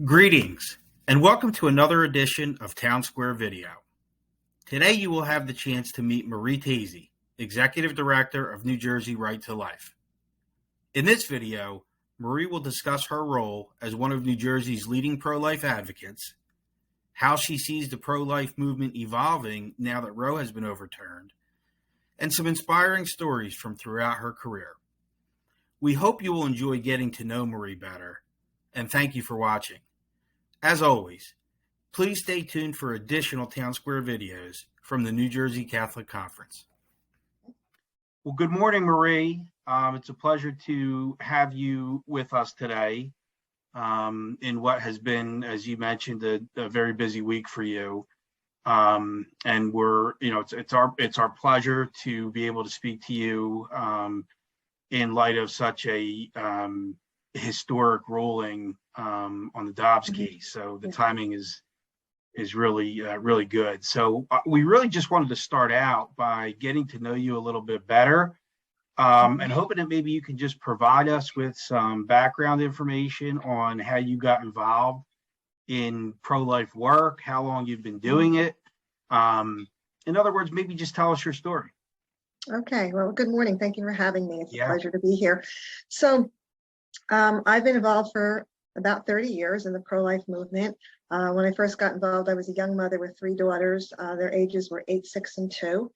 Greetings, and welcome to another edition of Town Square Video. Today you will have the chance to meet Marie Tasy, Executive Director of New Jersey Right to Life. In this video, Marie will discuss her role as one of New Jersey's leading pro-life advocates, how she sees the pro-life movement evolving now that Roe has been overturned, and some inspiring stories from throughout her career. We hope you will enjoy getting to know Marie better, and thank you for watching. As always, please stay tuned for additional Town Square videos from the New Jersey Catholic Conference. Well, good morning, Marie. It's a pleasure to have you with us today in what has been, as you mentioned, a very busy week for you. And it's our pleasure to be able to speak to you in light of such a historic ruling on the Dobbs case. So the timing is really good. So we really just wanted to start out by getting to know you a little bit better, and hoping that maybe you can just provide us with some background information on how you got involved in pro-life work, how long you've been doing it. In other words, maybe just tell us your story. Okay, well, good morning. Thank you for having me. It's a pleasure to be here. So I've been involved for about 30 years in the pro-life movement. When I first got involved, I was a young mother with 3 daughters. Their ages were 8, 6, and 2.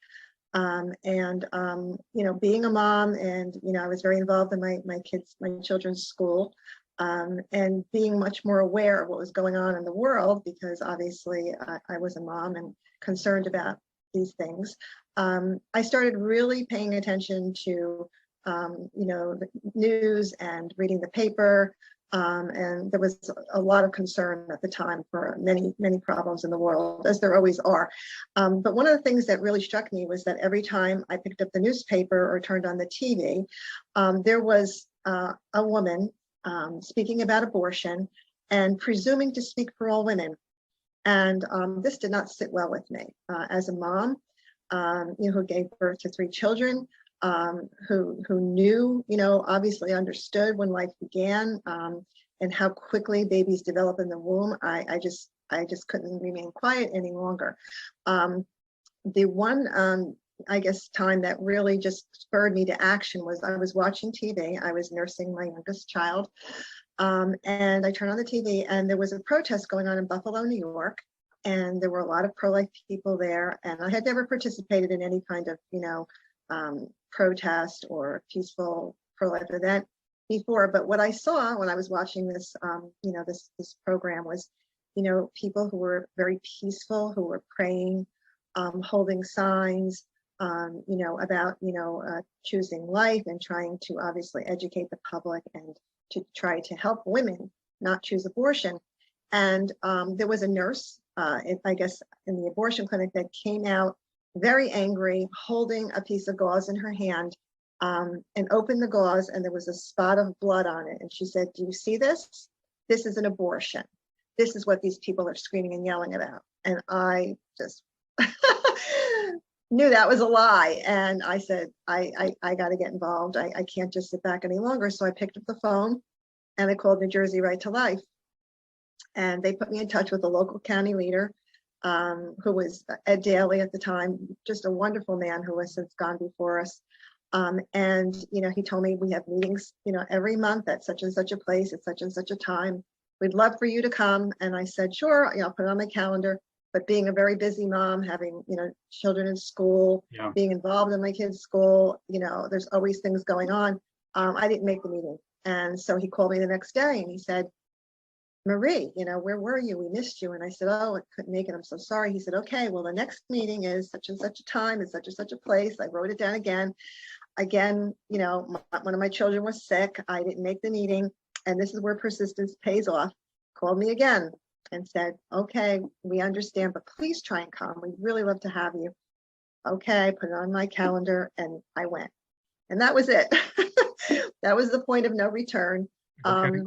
Being a mom, and I was very involved in my children's school, and being much more aware of what was going on in the world, because obviously I was a mom and concerned about these things. I started really paying attention to the news and reading the paper, and there was a lot of concern at the time for many problems in the world, as there always are. But one of the things that really struck me was that every time I picked up the newspaper or turned on the TV, there was a woman speaking about abortion and presuming to speak for all women. And this did not sit well with me as a mom who gave birth to 3 children. Who knew, obviously understood when life began, and how quickly babies develop in the womb. I just couldn't remain quiet any longer. The one, time that really just spurred me to action was I was watching TV. I was nursing my youngest child, and I turned on the TV, and there was a protest going on in Buffalo, New York, and there were a lot of pro-life people there, and I had never participated in any kind of, protest or peaceful pro-life event before. But what I saw when I was watching this, this program was, people who were very peaceful, who were praying, holding signs, about, choosing life and trying to obviously educate the public and to try to help women not choose abortion. And there was a nurse, in the abortion clinic, that came out very angry, holding a piece of gauze in her hand, and opened the gauze, and there was a spot of blood on it. And she said, "Do you see this? This is an abortion. This is what these people are screaming and yelling about." And I just knew that was a lie. And I said, I got to get involved. I can't just sit back any longer. So I picked up the phone and I called New Jersey Right to Life. And they put me in touch with a local county leader, who was Ed Daly at the time, just a wonderful man who has since gone before us. And he told me, we have meetings, every month at such and such a place at such and such a time. We'd love for you to come. And I said, sure, I'll put it on my calendar. But being a very busy mom, having, children in school, being involved in my kids' school, there's always things going on. I didn't make the meeting. And so he called me the next day and he said, "Marie, where were you? We missed you." And I said, "Oh, I couldn't make it. I'm so sorry." He said, "Okay, well, the next meeting is such and such a time, it's such and such a place." I wrote it down again. Again, one of my children was sick. I didn't make the meeting. And this is where persistence pays off. Called me again and said, "Okay, we understand, but please try and come. We'd really love to have you." Okay, put it on my calendar and I went. And that was it. That was the point of no return. Okay.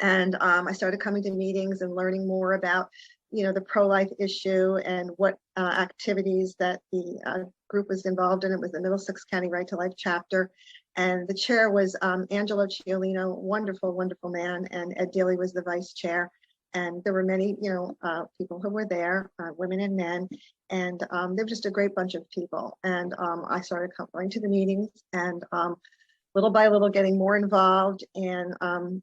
And I started coming to meetings and learning more about, the pro-life issue and what activities that the group was involved in. It was the Middlesex County Right to Life chapter. And the chair was Angelo Ciolino, wonderful, wonderful man. And Ed Daly was the vice chair. And there were many, people who were there, women and men, and they were just a great bunch of people. And I started going to the meetings, and little by little getting more involved. And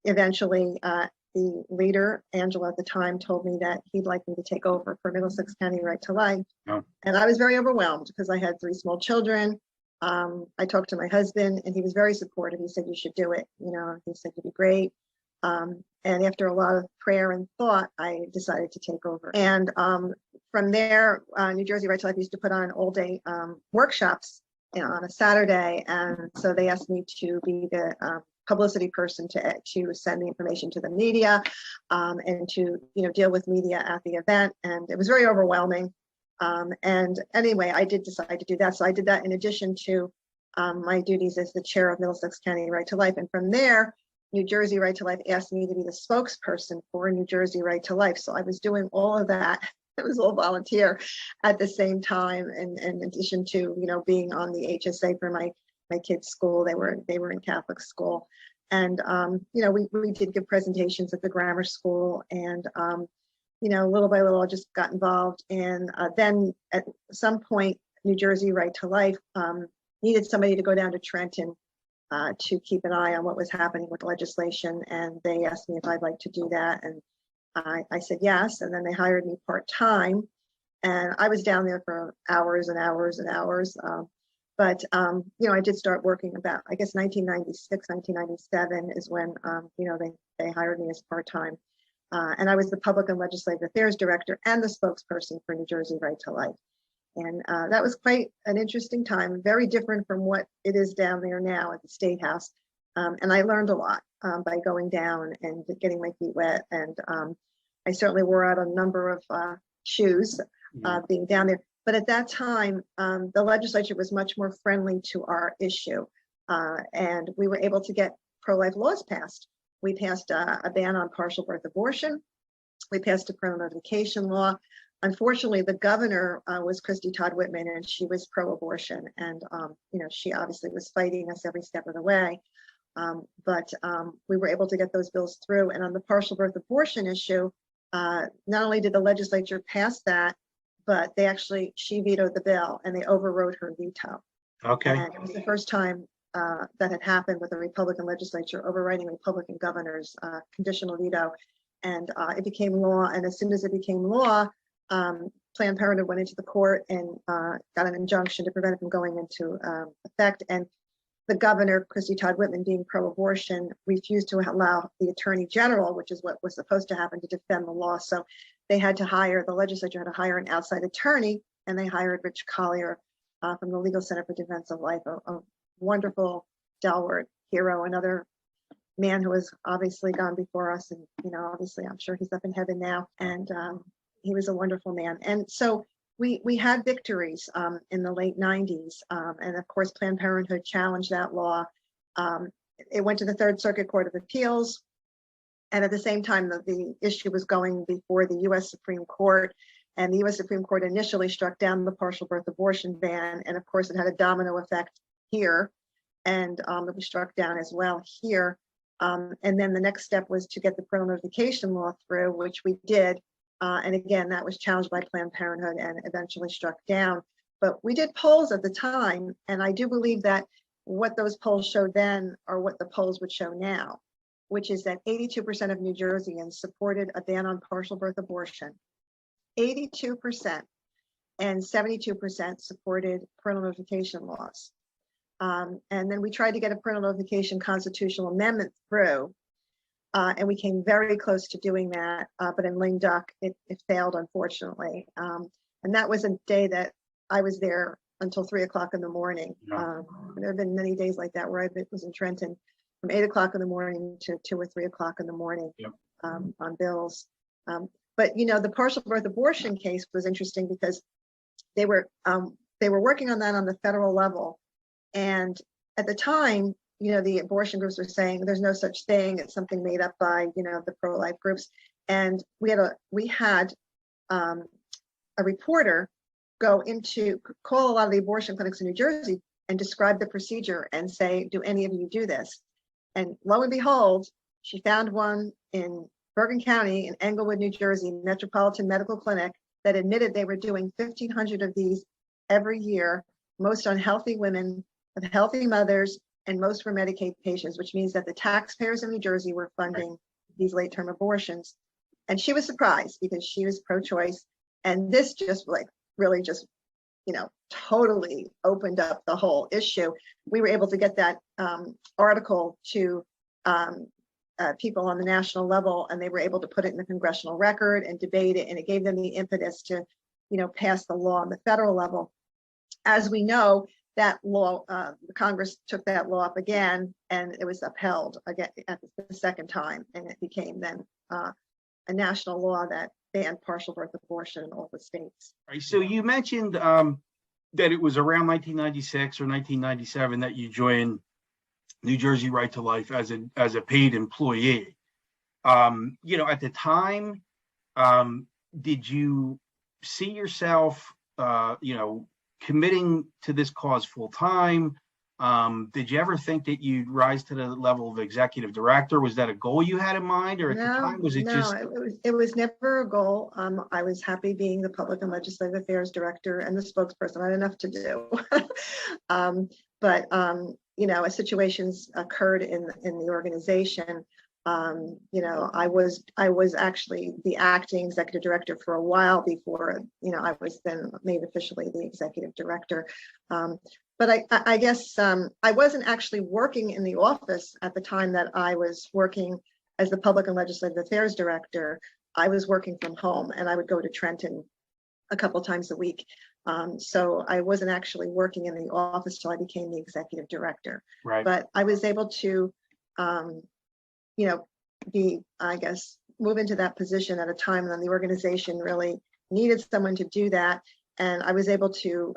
eventually, the leader, Angela at the time, told me that he'd like me to take over for Middlesex County Right to Life. Oh. And I was very overwhelmed because I had 3 small children. I talked to my husband, and he was very supportive. He said, "You should do it." He said, "You'd be great." And after a lot of prayer and thought, I decided to take over. And from there, New Jersey Right to Life used to put on all-day workshops on a Saturday. And so they asked me to be the publicity person to send the information to the media, and to deal with media at the event. And it was very overwhelming. And anyway, I did decide to do that. So I did that in addition to my duties as the chair of Middlesex County Right to Life. And from there, New Jersey Right to Life asked me to be the spokesperson for New Jersey Right to Life. So I was doing all of that. It was all volunteer at the same time. And in addition to, being on the HSA for my kids' school, they were in Catholic school. And, we did give presentations at the grammar school, and, little by little, I just got involved. And then at some point, New Jersey Right to Life needed somebody to go down to Trenton to keep an eye on what was happening with legislation. And they asked me if I'd like to do that. And I said yes. And then they hired me part-time. And I was down there for hours and hours and hours. But I did start working about, I guess, 1996, 1997 is when, they hired me as part-time. And I was the Public and Legislative Affairs Director and the spokesperson for New Jersey Right to Life. And that was quite an interesting time, very different from what it is down there now at the State House. And I learned a lot by going down and getting my feet wet. And I certainly wore out a number of shoes being down there. But at that time, the legislature was much more friendly to our issue. And we were able to get pro-life laws passed. We passed a ban on partial birth abortion. We passed a parental notification law. Unfortunately, the governor was Christy Todd Whitman, and she was pro-abortion. And, she obviously was fighting us every step of the way. But we were able to get those bills through. And on the partial birth abortion issue, not only did the legislature pass that, but she vetoed the bill, and they overrode her veto. Okay. And it was the first time that had happened with a Republican legislature overriding Republican governor's conditional veto. And it became law. And as soon as it became law, Planned Parenthood went into the court and got an injunction to prevent it from going into effect. And the governor, Christy Todd Whitman, being pro-abortion, refused to allow the attorney general, which is what was supposed to happen, to defend the law. So the legislature had to hire an outside attorney, and they hired Rich Collier from the Legal Center for Defense of Life, a wonderful stalwart hero, another man who has obviously gone before us. And, obviously, I'm sure he's up in heaven now. And he was a wonderful man. And so we had victories in the late 90s. And of course, Planned Parenthood challenged that law. It went to the Third Circuit Court of Appeals. And at the same time, the issue was going before the U.S. Supreme Court. And the U.S. Supreme Court initially struck down the partial birth abortion ban. And of course, it had a domino effect here. And it was struck down as well here. And then the next step was to get the parental notification law through, which we did. And again, that was challenged by Planned Parenthood and eventually struck down. But we did polls at the time, and I do believe that what those polls showed then are what the polls would show now, which is that 82% of New Jerseyans supported a ban on partial birth abortion. 82%, and 72% supported parental notification laws. And then we tried to get a parental notification constitutional amendment through. And we came very close to doing that, but in lame duck, it failed, unfortunately. And that was a day that I was there until 3 o'clock in the morning. Yeah. There have been many days like that where I was in Trenton from 8 o'clock in the morning to 2 or 3 o'clock in the morning. Yep. On bills. But the partial birth abortion case was interesting because they were working on that on the federal level, and at the time, the abortion groups were saying there's no such thing. It's something made up by, the pro-life groups. And we had a reporter call a lot of the abortion clinics in New Jersey and describe the procedure and say, do any of you do this? And lo and behold, she found one in Bergen County in Englewood, New Jersey, Metropolitan Medical Clinic, that admitted they were doing 1,500 of these every year, most on healthy women with healthy mothers, and most were Medicaid patients, which means that the taxpayers in New Jersey were funding these late-term abortions. And she was surprised because she was pro-choice. And this just like really just, totally opened up the whole issue. We were able to get that article to people on the national level, and they were able to put it in the congressional record and debate it. And it gave them the impetus to, pass the law on the federal level. As we know, that law, the Congress took that law up again, and it was upheld again at the second time, and it became then a national law that banned partial birth abortion in all the states. Right. So you mentioned that it was around 1996 or 1997 that you joined New Jersey Right to Life as a paid employee. At the time, did you see yourself, committing to this cause full time? Did you ever think that you'd rise to the level of executive director? Was that a goal you had in mind, or at the time was it just? It was never a goal. I was happy being the public and legislative affairs director and the spokesperson. I had enough to do. But as situations occurred in the organization, I was actually the acting executive director for a while before, I was then made officially the executive director. But I guess I wasn't actually working in the office at the time that I was working as the public and legislative affairs director. I was working from home, and I would go to Trenton a couple times a week. So I wasn't actually working in the office till I became the executive director. Right. But I was able to, move into that position at a time when the organization really needed someone to do that. And I was able to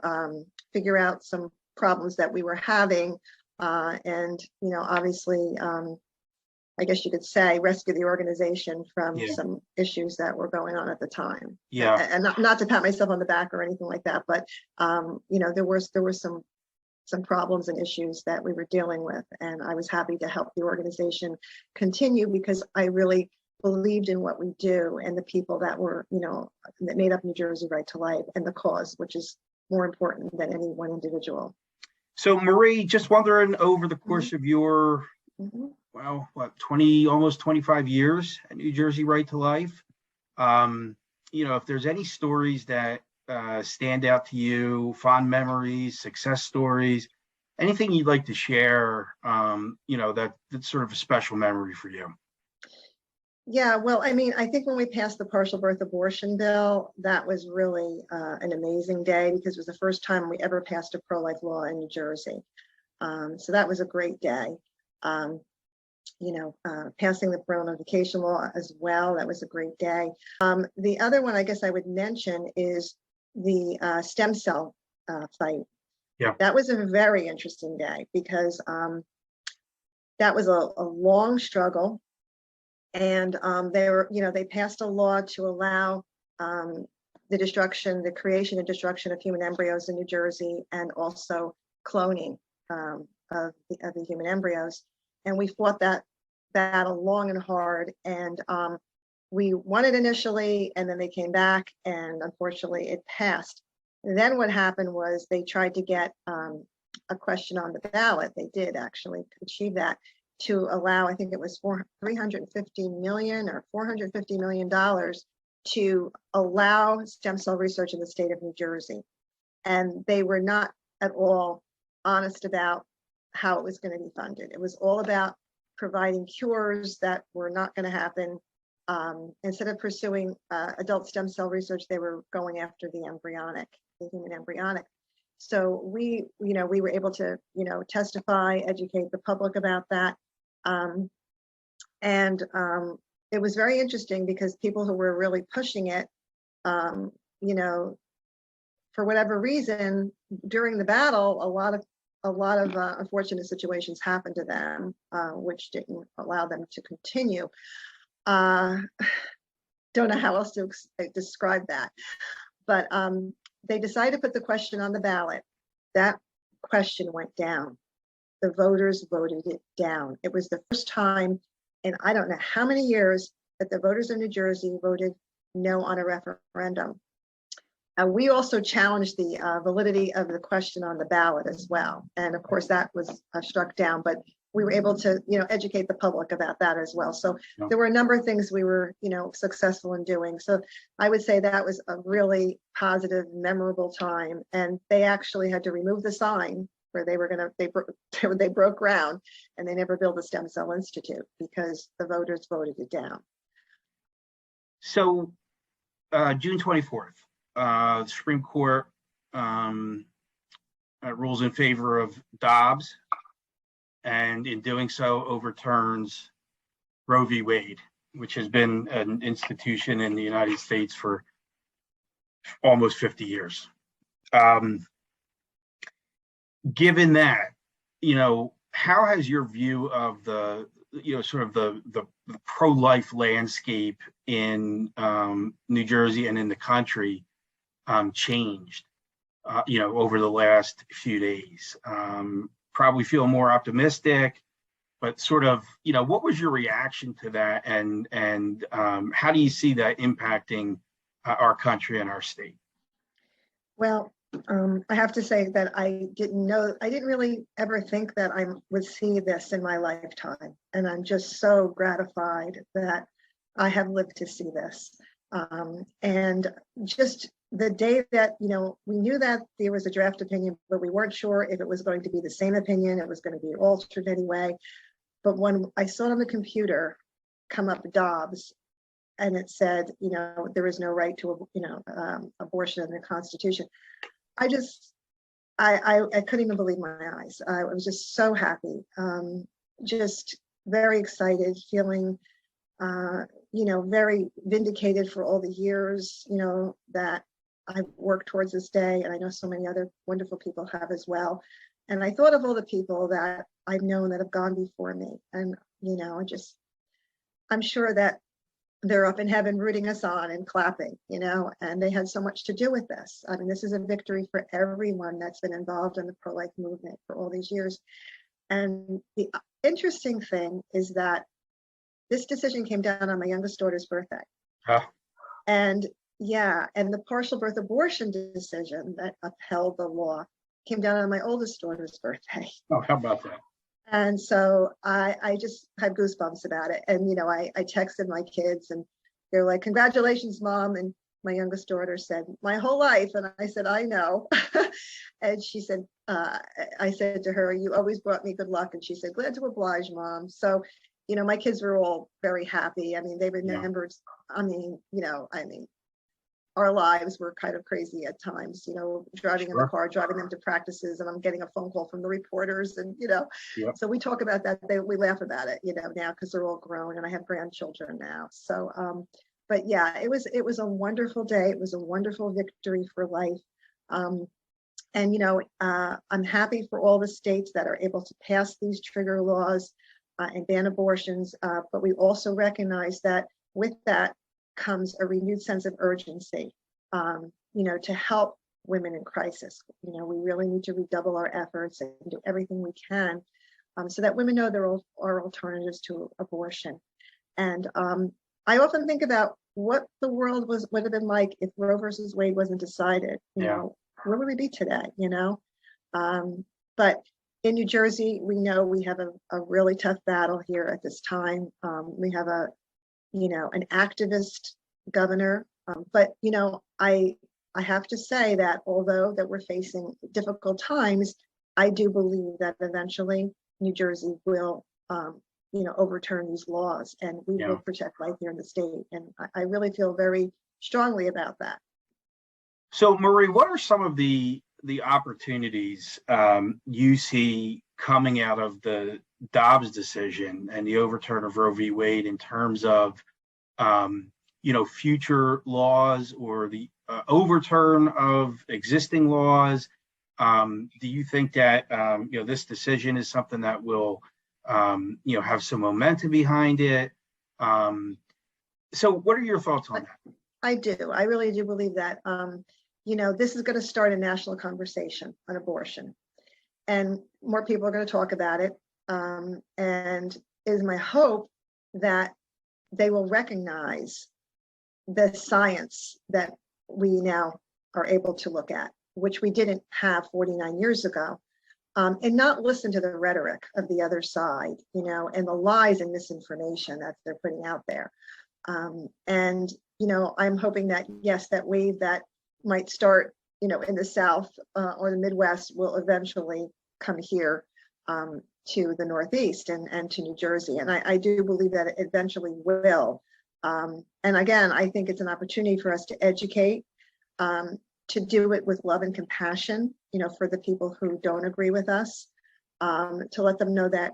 figure out some problems that we were having, and obviously, I guess you could say, rescue the organization from some issues that were going on at the time. Yeah. And not to pat myself on the back or anything like that, but there were some problems and issues that we were dealing with, and I was happy to help the organization continue because I really believed in what we do and the people that were, that made up New Jersey Right to Life and the cause, which is more important than any one individual. So Marie, just wondering, over the course of your, almost 25 years at New Jersey Right to Life, if there's any stories that stand out to you, fond memories, success stories, anything you'd like to share, that's sort of a special memory for you. Yeah, well, I think when we passed the partial birth abortion bill, that was really an amazing day because it was the first time we ever passed a pro-life law in New Jersey. So that was a great day. Passing the parental notification law as well, that was a great day. The other one I guess I would mention is the stem cell fight. Yeah. That was a very interesting day because that was a long struggle. And they passed a law to allow the creation and destruction of human embryos in New Jersey, and also cloning of the human embryos. And we fought that battle long and hard, and we won it initially, and then they came back, and unfortunately it passed. And then what happened was they tried to get a question on the ballot. They did actually achieve that, to allow, I think it was $350 million or $450 million to allow stem cell research in the state of New Jersey. And they were not at all honest about how it was going to be funded. It was all about providing cures that were not going to happen. Instead of pursuing adult stem cell research, they were going after the human embryonic. So we were able to, testify, educate the public about that. It was very interesting because people who were really pushing it, for whatever reason, during the battle, a lot of unfortunate situations happened to them, which didn't allow them to continue. Don't know how else to describe that, but they decided to put the question on the ballot. That question went down. The voters voted it down. It was the first time in I don't know how many years that the voters of New Jersey voted no on a referendum. We also challenged the validity of the question on the ballot as well. And of course, that was struck down, but we were able to, educate the public about that as well. So there were a number of things we were, successful in doing. So I would say that was a really positive, memorable time. And they actually had to remove the sign where they were they broke ground, and they never built a stem cell institute because the voters voted it down. So June 24th, the Supreme Court rules in favor of Dobbs, and in doing so overturns Roe v. Wade, which has been an institution in the United States for almost 50 years. Given that, how has your view of the pro-life landscape in New Jersey and in the country changed, over the last few days? Probably feel more optimistic, but what was your reaction to that, and how do you see that impacting our country and our state? Well, I have to say that I didn't really ever think that I would see this in my lifetime. And I'm just so gratified that I have lived to see this. And just the day that, we knew that there was a draft opinion, but we weren't sure if it was going to be the same opinion, it was going to be altered anyway. But when I saw it on the computer come up Dobbs, and it said, there is no right to, abortion in the Constitution, I couldn't even believe my eyes. I was just so happy, just very excited, feeling, very vindicated for all the years, that I've worked towards this day. And I know so many other wonderful people have as well. And I thought of all the people that I've known that have gone before me. And, I'm sure that they're up in heaven rooting us on and clapping, and they had so much to do with this. I mean, this is a victory for everyone that's been involved in the pro-life movement for all these years. And the interesting thing is that this decision came down on my youngest daughter's birthday. Huh. And the partial birth abortion decision that upheld the law came down on my oldest daughter's birthday. Oh, how about that? And so I just had goosebumps about it. And, I texted my kids and they're like, "Congratulations, Mom." And my youngest daughter said, "My whole life." And I said, "I know." And she said, I said to her, "You always brought me good luck." And she said, "Glad to oblige, Mom." So, my kids were all very happy. I mean, they remembered, our lives were kind of crazy at times, driving in the car, driving them to practices, and I'm getting a phone call from the reporters, and so we talk about that. We laugh about it, now because they're all grown, and I have grandchildren now. So, but yeah, it was a wonderful day. It was a wonderful victory for life, and I'm happy for all the states that are able to pass these trigger laws and ban abortions. But we also recognize that with that comes a renewed sense of urgency, to help women in crisis. We really need to redouble our efforts and do everything we can so that women know there are alternatives to abortion. And I often think about what the world would have been like if Roe versus Wade wasn't decided. Where would we be today? But in New Jersey, we know we have a really tough battle here at this time. We have an activist governor. But, I have to say that although that we're facing difficult times, I do believe that eventually New Jersey will, overturn these laws, and we will protect life here in the state. And I really feel very strongly about that. So, Marie, what are some of the opportunities you see coming out of the Dobbs decision and the overturn of Roe v. Wade in terms of future laws or the overturn of existing laws? Do you think that this decision is something that will have some momentum behind it? So what are your thoughts on that? I do. I really do believe that this is going to start a national conversation on abortion, and more people are going to talk about it. And it is my hope that they will recognize the science that we now are able to look at, which we didn't have 49 years ago, and not listen to the rhetoric of the other side, and the lies and misinformation that they're putting out there. And, I'm hoping that, yes, that wave that might start, in the South or the Midwest will eventually come here to the Northeast and to New Jersey. And I do believe that it eventually will. And again, I think it's an opportunity for us to educate, to do it with love and compassion, for the people who don't agree with us, to let them know that,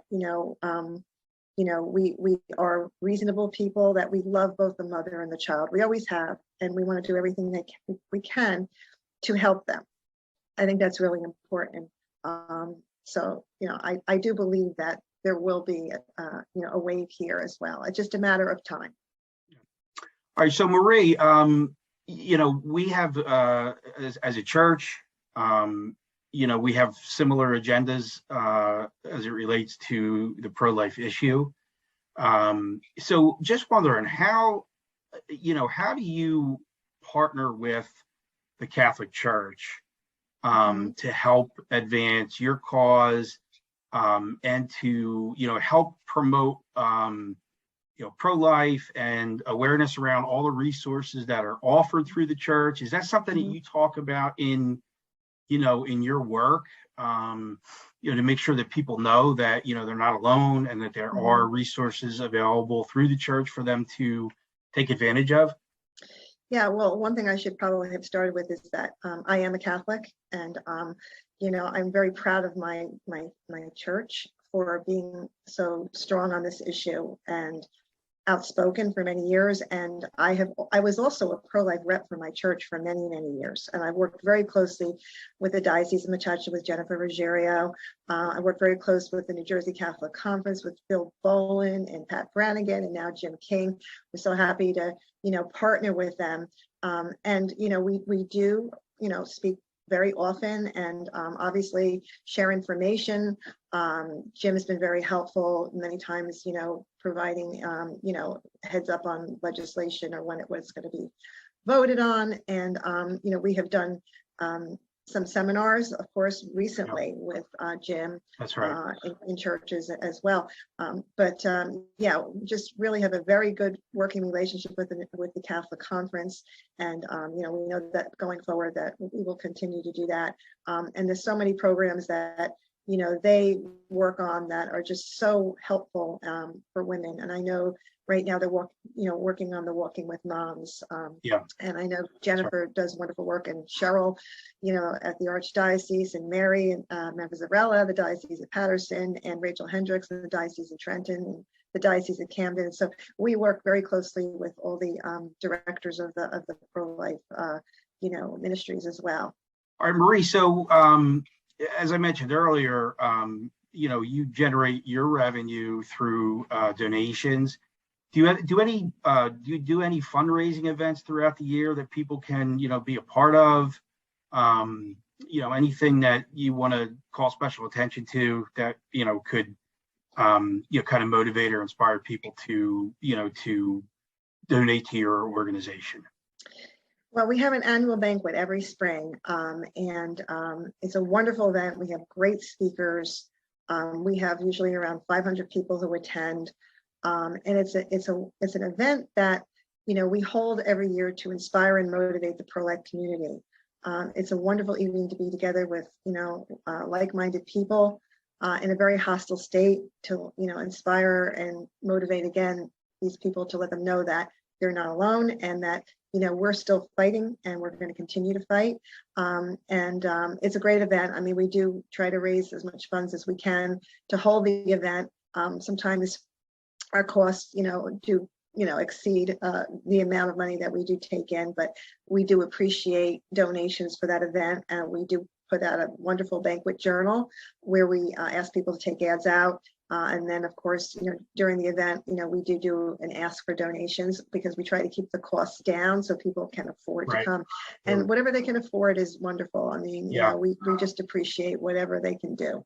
we are reasonable people, that we love both the mother and the child. We always have, and we want to do everything that we can to help them. I think that's really important. So, I do believe that there will be, a wave here as well. It's just a matter of time. All right. So Marie, we have, as a church, we have similar agendas as it relates to the pro-life issue. So just wondering how do you partner with the Catholic Church to help advance your cause and to, help promote, pro-life and awareness around all the resources that are offered through the church? Is that something that you talk about in your work, to make sure that people know that, they're not alone and that there are resources available through the church for them to take advantage of? Yeah, well, one thing I should probably have started with is that I am a Catholic, and I'm very proud of my church for being so strong on this issue and outspoken for many years. And I was also a pro-life rep for my church for many, many years. And I worked very closely with the Diocese of Metuchen with Jennifer Ruggiero. I worked very close with the New Jersey Catholic Conference with Bill Bolin and Pat Brannigan and now Jim King. We're so happy to, partner with them. And, we do, speak very often and obviously share information. Jim has been very helpful many times, providing, heads up on legislation or when it was going to be voted on. And, we have done some seminars, of course, recently with Jim. That's right. In churches as well. But just really have a very good working relationship with the Catholic Conference. And, we know that going forward that we will continue to do that. And there's so many programs that, they work on that are just so helpful for women. And I know right now they're working on the Walking with Moms. And I know Jennifer does wonderful work, and Cheryl, at the Archdiocese, and Mary and Mazzarella, the Diocese of Patterson, and Rachel Hendricks, the Diocese of Trenton, and the Diocese of Camden. So we work very closely with all the directors of the pro-life, ministries as well. All right, Marie. So as I mentioned earlier, you generate your revenue through donations. Do you do any fundraising events throughout the year that people can be a part of? Anything that you want to call special attention to that could kind of motivate or inspire people to donate to your organization? Well, we have an annual banquet every spring, and it's a wonderful event. We have great speakers. We have usually around 500 people who attend. And it's an event that we hold every year to inspire and motivate the pro-life community. It's a wonderful evening to be together with like-minded people in a very hostile state to inspire and motivate again these people, to let them know that they're not alone and that we're still fighting and we're going to continue to fight. And it's a great event. I mean, we do try to raise as much funds as we can to hold the event. Sometimes our costs, do, exceed the amount of money that we do take in, but we do appreciate donations for that event. And we do put out a wonderful banquet journal where we ask people to take ads out. And then, of course, during the event, we do an ask for donations because we try to keep the costs down so people can afford to come. And whatever they can afford is wonderful. I mean, we just appreciate whatever they can do.